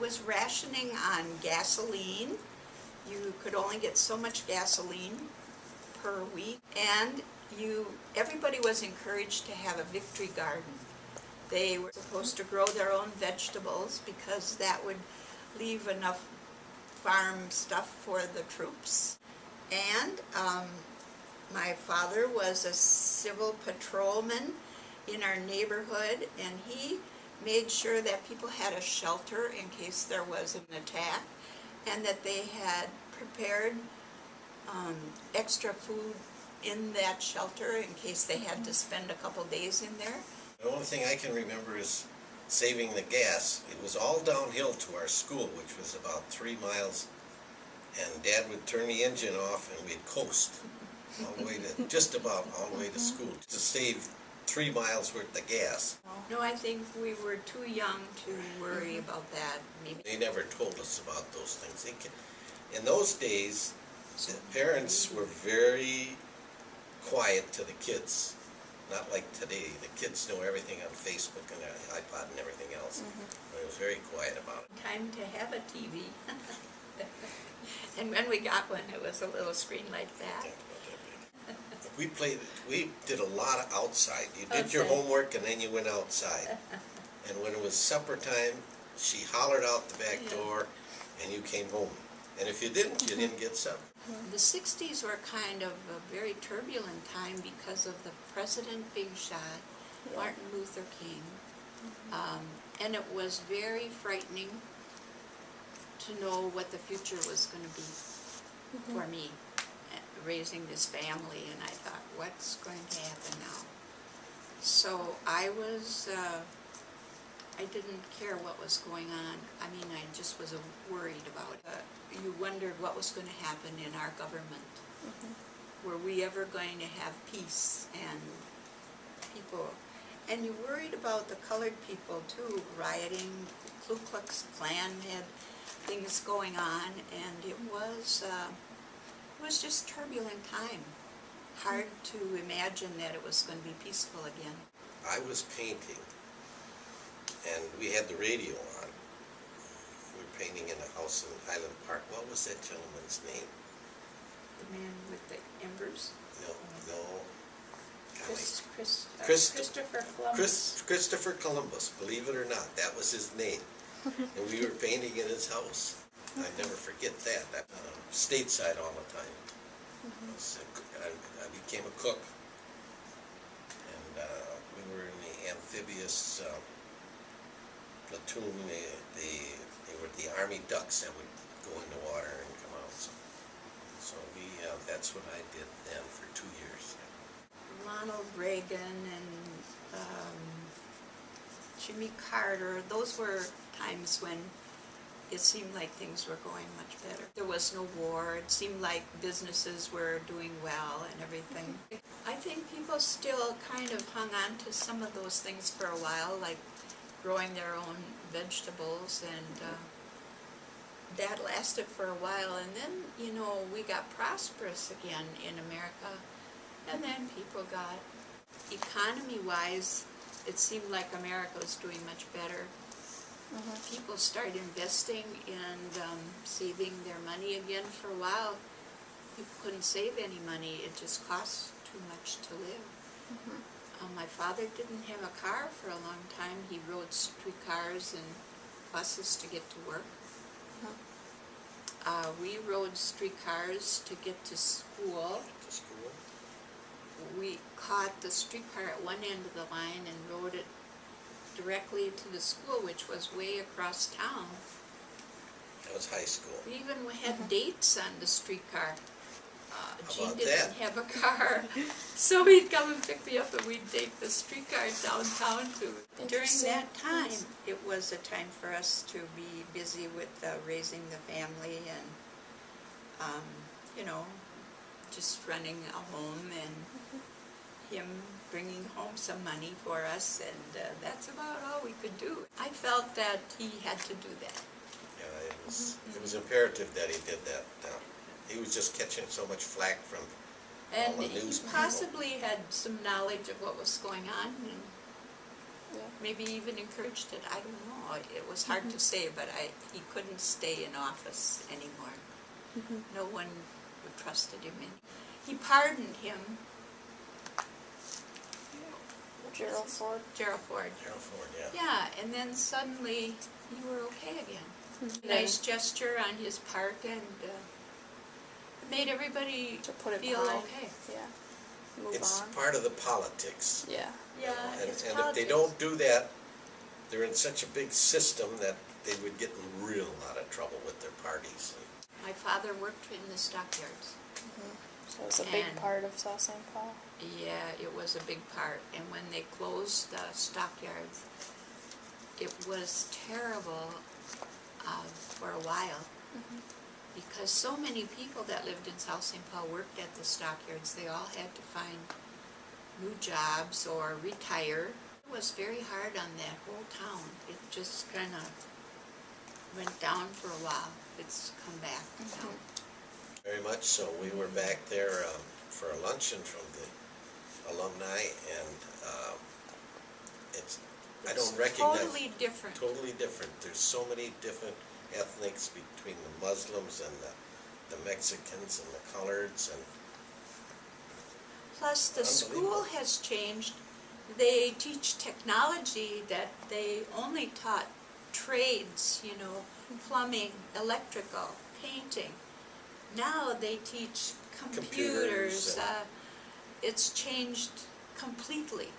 was rationing on gasoline. You could only get so much gasoline per week, and everybody was encouraged to have a victory garden. They were supposed to grow their own vegetables because that would leave enough farm stuff for the troops. And my father was a civil patrolman in our neighborhood, and he made sure that people had a shelter in case there was an attack, and that they had prepared extra food in that shelter in case they had to spend a couple days in there. The only thing I can remember is saving the gas. It was all downhill to our school, which was about 3 miles, and Dad would turn the engine off and we'd coast all the way to, just about all the way to school to save 3 miles worth of gas. No, I think we were too young to worry about that. Maybe. They never told us about those things. In those days, the parents were very quiet to the kids. Not like today. The kids know everything on Facebook and iPod and everything else. But it was very quiet about it. Time to have a TV. And when we got one, it was a little screen like that. We did a lot of outside. You did your homework and then you went outside. And when it was supper time, she hollered out the back door and you came home. And if you didn't get supper. The 60s were kind of a very turbulent time because of the president being shot, Martin Luther King. And it was very frightening to know what the future was going to be for me, raising this family. And I thought, what's going to happen now? So I didn't care what was going on. I mean, I just was worried about it. You wondered what was going to happen in our government. Were we ever going to have peace and people? And you worried about the colored people too, rioting. Ku Klux Klan had things going on, and it was just turbulent time. Hard to imagine that it was going to be peaceful again. I was painting, and we had the radio on. We were painting in a house in Highland Park. What was that gentleman's name? The man with the embers? No. Christopher Columbus. Christopher Columbus, believe it or not, that was his name. And we were painting in his house. I never forget that. Stateside all the time. I became a cook, and we were in the amphibious platoon. They were the Army ducks that would go in the water and come out. So that's what I did then for 2 years. Ronald Reagan and Jimmy Carter, those were times when it seemed like things were going much better. There was no war. It seemed like businesses were doing well and everything. I think people still kind of hung on to some of those things for a while, like growing their own vegetables, and that lasted for a while. And then, you know, we got prosperous again in America, and then people got, economy-wise, it seemed like America was doing much better. People started investing and saving their money again. For a while, people couldn't save any money. It just cost too much to live. My father didn't have a car for a long time. He rode streetcars and buses to get to work. We rode streetcars to get to school. We caught the streetcar at one end of the line and rode it directly to the school, which was way across town. That was high school. We even had dates on the streetcar. Gene about didn't that? have a car, so he'd come and pick me up and we'd take the streetcar downtown to. During that time, it was a time for us to be busy with raising the family and, you know, just running a home, and him bringing home some money for us, and that's about all we could do. I felt that he had to do that. Yeah, it was imperative that he did that. He was just catching so much flack from all the news he possibly had some knowledge of what was going on. And maybe even encouraged it, I don't know. It was hard to say, but he couldn't stay in office anymore. No one would trusted him in. He pardoned him. Gerald Ford. Gerald Ford. Gerald Ford, yeah. Yeah, and then suddenly you were okay again. Nice gesture on his part, and it made everybody To put it feel behind. okay. Yeah. Move It's on. part of the politics. Yeah. Yeah, And it's if politics. they don't do that, they're in such a big system that they would get in real lot of trouble with their parties. My father worked in the stockyards. So it was a big And- part of South St. Paul. Yeah, it was a big part. And when they closed the stockyards, it was terrible for a while. Because so many people that lived in South St. Paul worked at the stockyards. They all had to find new jobs or retire. It was very hard on that whole town. It just kind of went down for a while. It's come back now. Very much so. We were back there for a luncheon from the alumni, and I don't recognize. Totally different. Totally different. There's so many different ethnics between the Muslims and the Mexicans and the coloreds, and Plus, the school Unbelievable. has changed. They teach technology that they only taught trades, you know, plumbing, electrical, painting. Now they teach computers. Computers and- It's changed completely.